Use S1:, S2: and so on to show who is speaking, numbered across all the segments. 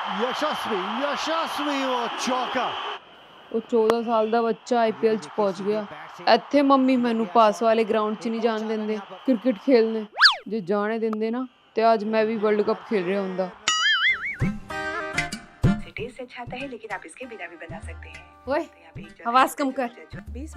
S1: यशस्वी यशस्वी वो चौका।
S2: ਉਹ 14 ਸਾਲ ਦਾ ਬੱਚਾ ਆਈਪੀਐਲ 'ਚ ਪਹੁੰਚ ਗਿਆ। ਇੱਥੇ ਮੰਮੀ ਮੈਨੂੰ ਪਾਸ ਵਾਲੇ ਗਰਾਊਂਡ 'ਚ ਨਹੀਂ ਜਾਣ ਦਿੰਦੇ ਕ੍ਰਿਕਟ ਖੇਲਣੇ। ਜੇ ਜਾਣੇ ਦਿੰਦੇ ਨਾ ਤੇ ਅੱਜ ਮੈਂ ਵੀ ਵਰਲਡ ਕੱਪ खेल ਰਿਹਾ ਹੁੰਦਾ।
S3: टेस्ट अच्छा आता है लेकिन आप इसके बिना भी बना सकते हैं।
S2: ਓਏ आवाज कम कर।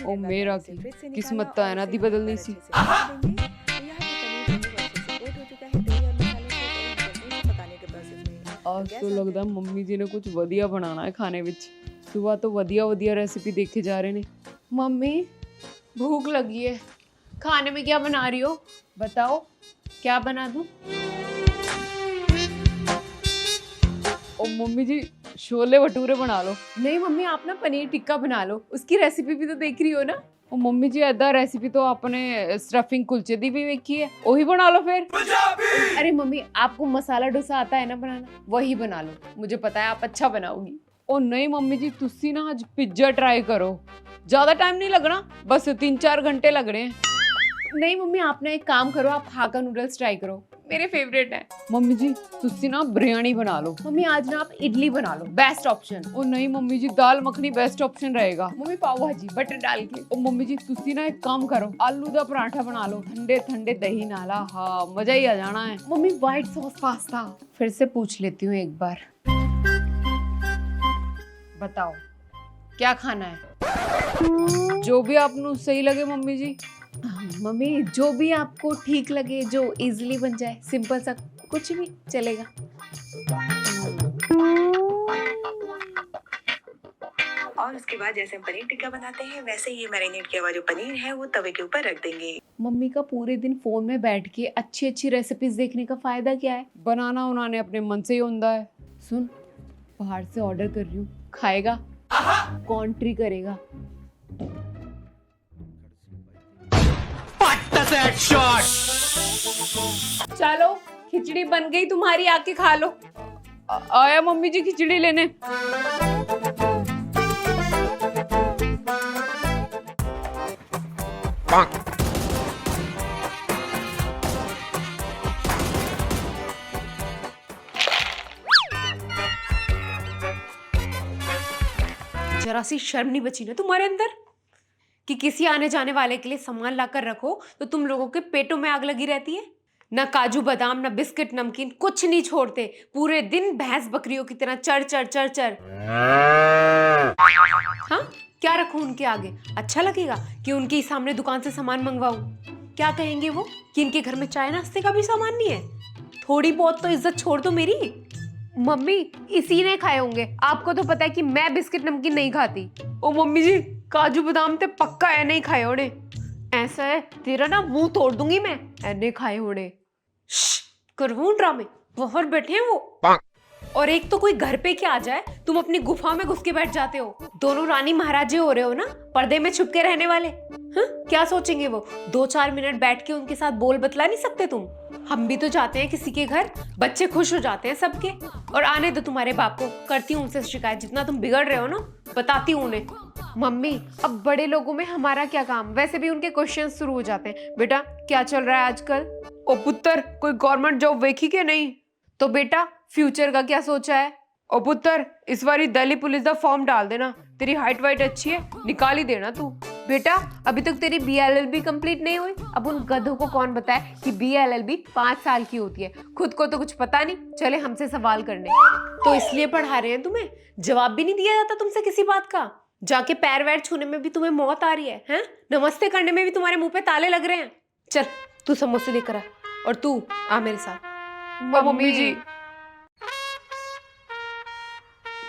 S2: ओ मेरा की किस्मत तो ऐना दी बदलनी सी। आज तो लगता मम्मी जी ने कुछ वधिया बनाना है खाने विच। सुबह तो वधिया वधिया रेसिपी देखे जा रहे ने। मम्मी भूख लगी है, खाने में क्या बना रही हो बताओ, क्या बना दूं? ओ मम्मी जी छोले भटूरे बना लो। नहीं मम्मी आप ना पनीर टिक्का बना लो, उसकी रेसिपी भी तो देख रही हो ना। ओ मम्मी जी ऐदा रेसिपी तो आपने स्टफिंग कुलचे दी भी देखी है, वही बना लो फिर। अरे मम्मी आपको मसाला डोसा आता है ना बनाना, वही बना लो, मुझे पता है आप अच्छा बनाओगी। ओ नहीं मम्मी जी तुसी ना आज पिज्जा ट्राई करो, ज्यादा टाइम नहीं लगना, बस 3-4 घंटे लग रहे हैं। नहीं मम्मी आप ना एक काम करो, आप हाका नूडल्स ट्राई करो, मेरे फेवरेट है। मम्मी जी तुसी ना बिरयानी बना लो। मम्मी आज ना आप इडली बना लो, बेस्ट ऑप्शन। ओ नहीं mummy ji dal makhani best option रहेगा। मम्मी पाव भाजी बटर डाल के। ओ मम्मी जी तुसी ना एक काम करो, आलू दा पराठा बना लो, ठंडे ठंडे दही नाला, हाँ मजा ही आ जाना है। Mummy white sauce pasta. फिर से पूछ लेती हूँ एक बार, बताओ क्या खाना है? जो भी आपको सही लगे मम्मी जी। मम्मी जो भी आपको ठीक लगे, जो इजीली बन जाए, सिंपल सा कुछ भी चलेगा।
S3: और उसके बाद जैसे हम पनीर टिक्का बनाते हैं वैसे ये मैरिनेट किया हुआ जो पनीर है वो तवे के ऊपर रख देंगे।
S2: मम्मी का पूरे दिन फोन में बैठ के अच्छी अच्छी रेसिपीज देखने का फायदा क्या है? बनाना उन्होंने अपने मन से ही होता है। सुन बाहर से ऑर्डर कर रही हूँ, खाएगा कॉन्ट्री करेगा। चलो खिचड़ी बन गई तुम्हारी, आके खा लो। आया मम्मी जी खिचड़ी लेने। जरा सी शर्म नहीं बची ना तुम्हारे अंदर कि किसी आने जाने वाले के लिए सामान लाकर रखो तो तुम लोगों के पेटों में आग लगी रहती है। ना काजू बादाम ना बिस्किट नमकीन कुछ नहीं छोड़ते, पूरे दिन भैंस बकरियों की तरह चर चर चर चर। हाँ क्या रखूं उनके आगे? अच्छा लगेगा कि उनके सामने दुकान से सामान मंगवाऊं? क्या कहेंगे वो कि इनके घर में चाय नाश्ते का भी सामान नहीं है? थोड़ी बहुत तो इज्जत छोड़ दो मेरी। मम्मी इसी ने खाए होंगे, आपको तो पता है कि मैं बिस्किट नमकीन नहीं खाती। ओ मम्मी जी काजू बादाम ते पक्का है नहीं खाए होने। ऐसा है तेरा ना मुंह तोड़ दूंगी मैं, ऐने खाए होने। करूं ड्रामे, बाहर बैठे हैं वो। और एक तो कोई घर पे क्या आ जाए तुम अपनी गुफा में घुस के बैठ जाते हो। दोनों रानी महाराजे हो रहे हो ना, पर्दे में छुप के रहने वाले। हाँ क्या सोचेंगे वो? 2-4 मिनट बैठ के उनके साथ बोल बतला नहीं सकते तुम? हम भी तो जाते हैं किसी के घर, बच्चे खुश हो जाते हैं सबके। और आने दो तुम्हारे बाप को, करती हूँ उनसे शिकायत, जितना तुम बिगड़ रहे हो ना बताती हूँ उन्हें। मम्मी अब बड़े लोगों में हमारा क्या काम, वैसे भी उनके क्वेश्चन शुरू हो जाते हैं। बेटा क्या चल रहा है आजकल? ओ पुत्र कोई गवर्नमेंट जॉब देखी के नहीं? तो बेटा फ्यूचर का क्या सोचा है? ओ पुत्र इस बारी दिल्ली पुलिस का फॉर्म डाल देना, तेरी हाइट वाइट अच्छी है, निकाल ही देना तू। बेटा अभी तक तेरी BLLB कंप्लीट नहीं हुई, अब उन गधों को कौन बताए कि BLLB 5 साल की होती है, खुद को तो कुछ पता नहीं, चले हमसे सवाल करने। तो इसलिए पढ़ा रहे हैं तुम्हें, जवाब भी नहीं दिया जाता तुमसे किसी बात का। जाके पैर वैर छूने में भी तुम्हें मौत आ रही है, हैं? नमस्ते करने में भी तुम्हारे मुंह पे ताले लग रहे हैं। चल तू समोसे लेकर आ और तू आ मेरे साथ। मम्मी जी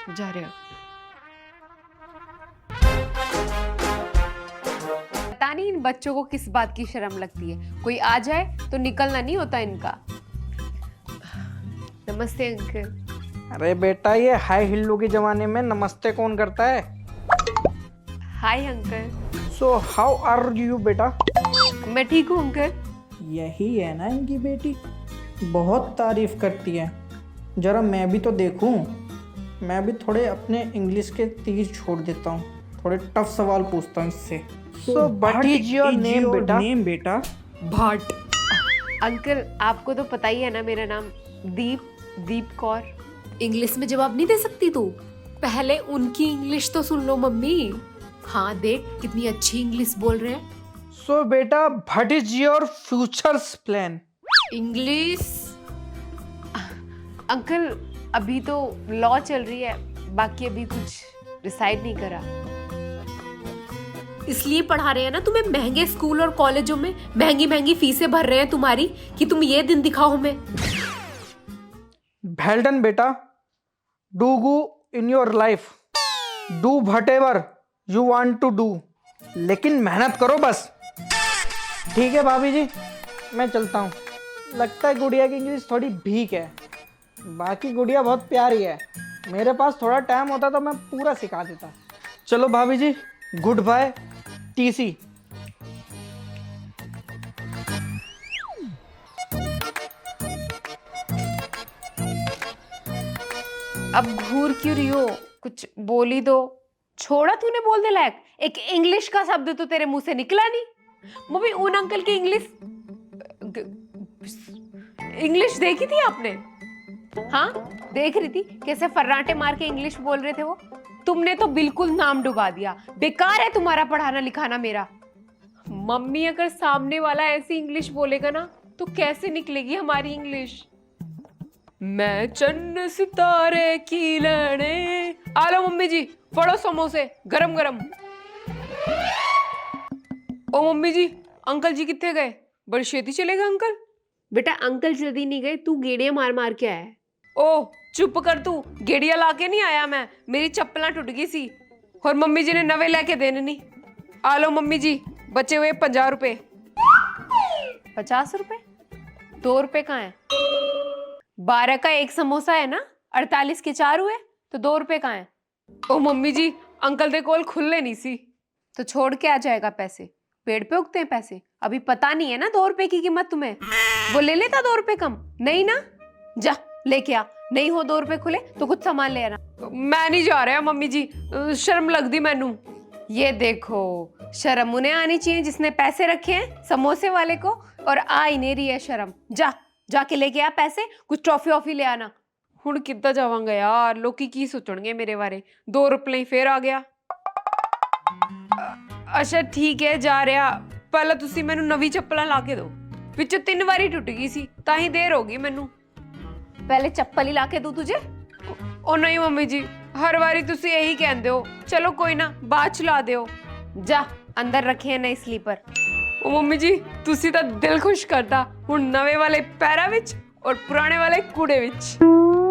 S2: जा रहे हो? पता नहीं इन बच्चों को किस बात की शर्म लगती है, कोई आ जाए तो निकलना नहीं होता इनका। नमस्ते अंकल।
S4: अरे बेटा ये हाई हिल्लो के जमाने में नमस्ते कौन करता है?
S2: Hi uncle.
S4: So how are you बेटा?
S2: मैं ठीक हूँ अंकल।
S4: यही है ना इनकी बेटी, बहुत तारीफ करती है। जरा मैं भी तो देखूं, मैं भी थोड़े अपने इंग्लिश के तीर छोड़ देता हूँ, थोड़े टफ सवाल पूछता हूँ इससे। So what is your name बेटा?
S2: भाट। अंकल आपको तो पता ही है ना मेरा नाम दीप कौर। इंग्लिश में जवाब नहीं दे सकती तू? पहले उनकी इंग्लिश तो सुन लो मम्मी। हाँ देख कितनी अच्छी इंग्लिश बोल रहे हैं।
S4: सो बेटा, what is your futures plan?
S2: English uncle अभी तो लॉ चल रही है, बाकी अभी कुछ डिसाइड नहीं करा। इसलिए पढ़ा रहे हैं ना तुम्हें महंगे स्कूल और कॉलेजों में, महंगी महंगी फीसें भर रहे हैं तुम्हारी कि तुम ये दिन दिखाओ हमें।
S4: वेल डन बेटा, do go in your life, do whatever you want to do, लेकिन मेहनत करो बस। ठीक है भाभी जी, मैं चलता हूँ। लगता है गुड़िया की इंग्लिश थोड़ी भीक है, बाकी गुड़िया बहुत प्यारी है। मेरे पास थोड़ा टाइम होता तो मैं पूरा सिखा देता। चलो भाभी जी, गुड बाय, टीसी।
S2: अब घूर क्यों रही हो, कुछ बोल ही दो। छोड़ा तूने बोलने लायक, एक इंग्लिश का शब्द तो तेरे मुंह से निकला नहीं। मम्मी उन अंकल की इंग्लिश देखी थी आपने? हाँ देख रही थी, कैसे फर्राटे मार के इंग्लिश बोल रहे थे वो। तुमने तो बिल्कुल नाम डुबा दिया, बेकार है तुम्हारा पढ़ाना लिखाना मेरा। मम्मी अगर सामने वाला ऐसी इंग्लिश बोलेगा ना तो कैसे निकलेगी हमारी इंग्लिश। मैं चन्न सितारे की लड़े। आ लो मम्मी जी, फड़ो समोसे गरम गरम। ओ मम्मी जी, अंकल जी कितने गए? बड़ी छेती चले गए अंकल। बेटा अंकल जल्दी नहीं गए, तू गेड़िया मार मार के आया। ओ चुप कर तू, गेड़िया लाके नहीं आया मैं, मेरी चप्पलां टूट गई सी और मम्मी जी ने नवे लेके देने नहीं। आ लो मम्मी जी, बचे हुए 50 रुपए। 50 रुपए? 2 रुपए कहाँ है? 12 का एक समोसा है ना, 48 के 4 हुए तो 2 रुपए कहाँ है? ओ मम्मी जी, अंकल दे कोल खुले नहीं सी। तो छोड़ के आ जाएगा पैसे, पेड़ पे उगते हैं पैसे। अभी पता नहीं है ना 2 रुपए की कीमत तुम्हें। वो ले लेता 2 रुपए कम, नहीं ना? जा लेके आ, नहीं हो 2 रुपए खुले तो कुछ सामान ले आना। मैं नहीं जा रहा मम्मी जी, शर्म लगदी मैनू। ये देखो, शर्म उन्हें आनी चाहिए जिसने पैसे रखे हैं समोसे वाले को, और आ ही नहीं रही है शर्म। जा जाके लेके आ पैसे, कुछ टॉफी ऑफी ले आना। हुण किद्दां जावांगा यार, लोकी की सोचणगे मेरे बारे। 2 रुपए फिर आ गया। अच्छा ठीक है जा रहा, पहला तुसी मैनू नवी चप्पलां ला के दो, पिछों 3 बारी टुट गई सी, ताही देर हो गई मैनू। पहले चप्पल ही ला के दूं तुझे? ओ नहीं मम्मी जी, हर बारी तुसी यही कहंदे हो। चलो कोई ना, बाद च ला दियो। जा अंदर रखे हैं नए स्लीपर। ओ मम्मी जी, तुसी तो दिल खुश करता, हुण नवे वाले पैरा विच और पुराने वाले कूड़े विच।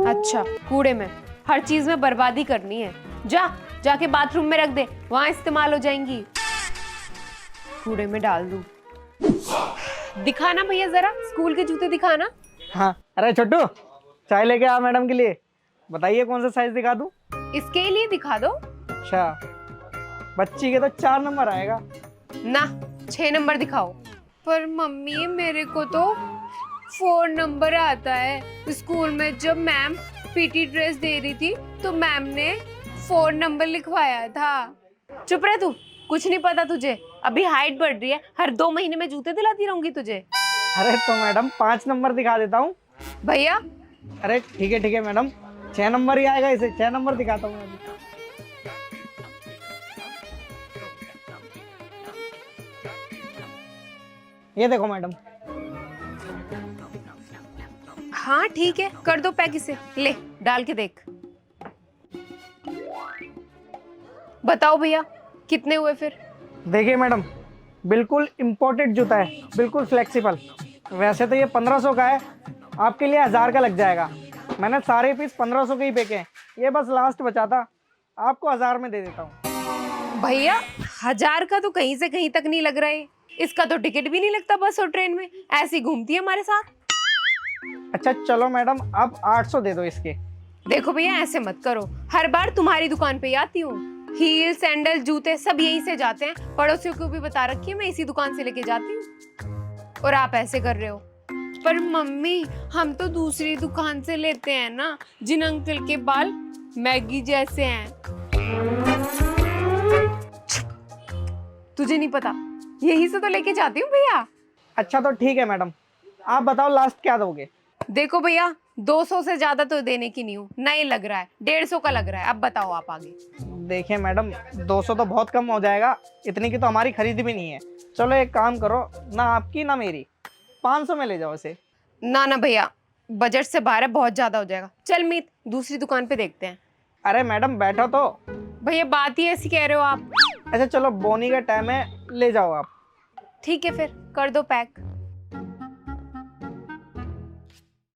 S2: अच्छा कूड़े में, हर चीज में बर्बादी करनी है। जा जाके बाथरूम में रख दे, वहां इस्तेमाल हो जाएंगी। कूड़े में डाल दूं। दिखाना भैया जरा, स्कूल के जूते दिखाना।
S4: हाँ, अरे छोटू, चाय लेके आ मैडम के लिए। बताइए कौन सा साइज दिखा दूं?
S2: इसके लिए दिखा दो।
S4: अच्छा, बच्ची के तो 4 नंबर आएगा
S2: ना, 6 नंबर दिखाओ। पर मम्मी मेरे को तो 4 नंबर आता है। स्कूल में जब मैम पीटी ड्रेस दे रही थी तो मैम ने 4 नंबर लिखवाया था। चुप रह तू, कुछ नहीं पता तुझे, अभी हाइट बढ़ रही है, हर 2 महीने में जूते दिलाती रहूंगी तुझे।
S4: अरे तो मैडम 5 नंबर दिखा देता हूँ।
S2: भैया
S4: अरे ठीक है मैडम, 6 नंबर ही आएगा, इसे 6 नंबर दिखाता हूँ अभी। ये देखो मैडम।
S2: हाँ ठीक है, कर दो पैक इसे, ले डाल के देख। बताओ भैया कितने हुए फिर?
S4: देखिए मैडम, बिल्कुल इम्पोर्टेड जूता है, बिल्कुल फ्लेक्सिबल। वैसे तो ये 1500 का है, आपके लिए 1000 का लग जाएगा। मैंने सारे पीस 1500 के ही फेंके हैं, ये बस लास्ट बचा था, आपको 1000 में दे देता हूँ।
S2: भैया 1000 का तो कहीं से कहीं तक नहीं लग रहा है। इसका तो टिकट भी नहीं लगता बस और ट्रेन में, ऐसी घूमती है हमारे साथ।
S4: अच्छा चलो मैडम, आप 800 दे दो इसके।
S2: देखो भैया ऐसे मत करो, हर बार तुम्हारी दुकान पे ही आती हूँ। हील सैंडल जूते सब यहीं से जाते हैं, पड़ोसियों को भी बता रखी है मैं इसी दुकान से लेके जाती हूँ, और आप ऐसे कर रहे हो। पर मम्मी हम तो दूसरी दुकान से लेते हैं ना, जिन अंकल के बाल मैगी जैसे हैं। तुझे नहीं पता, यही से तो लेके जाती हूँ भैया।
S4: अच्छा तो ठीक है मैडम, आप बताओ लास्ट क्या दोगे?
S2: देखो भैया 200 से ज्यादा तो देने की नहीं हूँ, नहीं लग रहा है, 150 का लग रहा है। अब बताओ आप आगे।
S4: देखिए मैडम, 200 तो बहुत कम हो जाएगा, इतनी की तो हमारी खरीद भी नहीं है। चलो एक काम करो, ना आपकी ना मेरी, 500 में ले जाओ इसे।
S2: ना ना भैया, बजट से बाहर है, बहुत ज्यादा हो जाएगा। चल मीत, दूसरी दुकान पे देखते हैं।
S4: अरे मैडम बैठो तो।
S2: भैया बात ही ऐसी कह रहे हो आप।
S4: अच्छा चलो, बोनी का टाइम है, ले जाओ आप।
S2: ठीक है फिर कर दो पैक।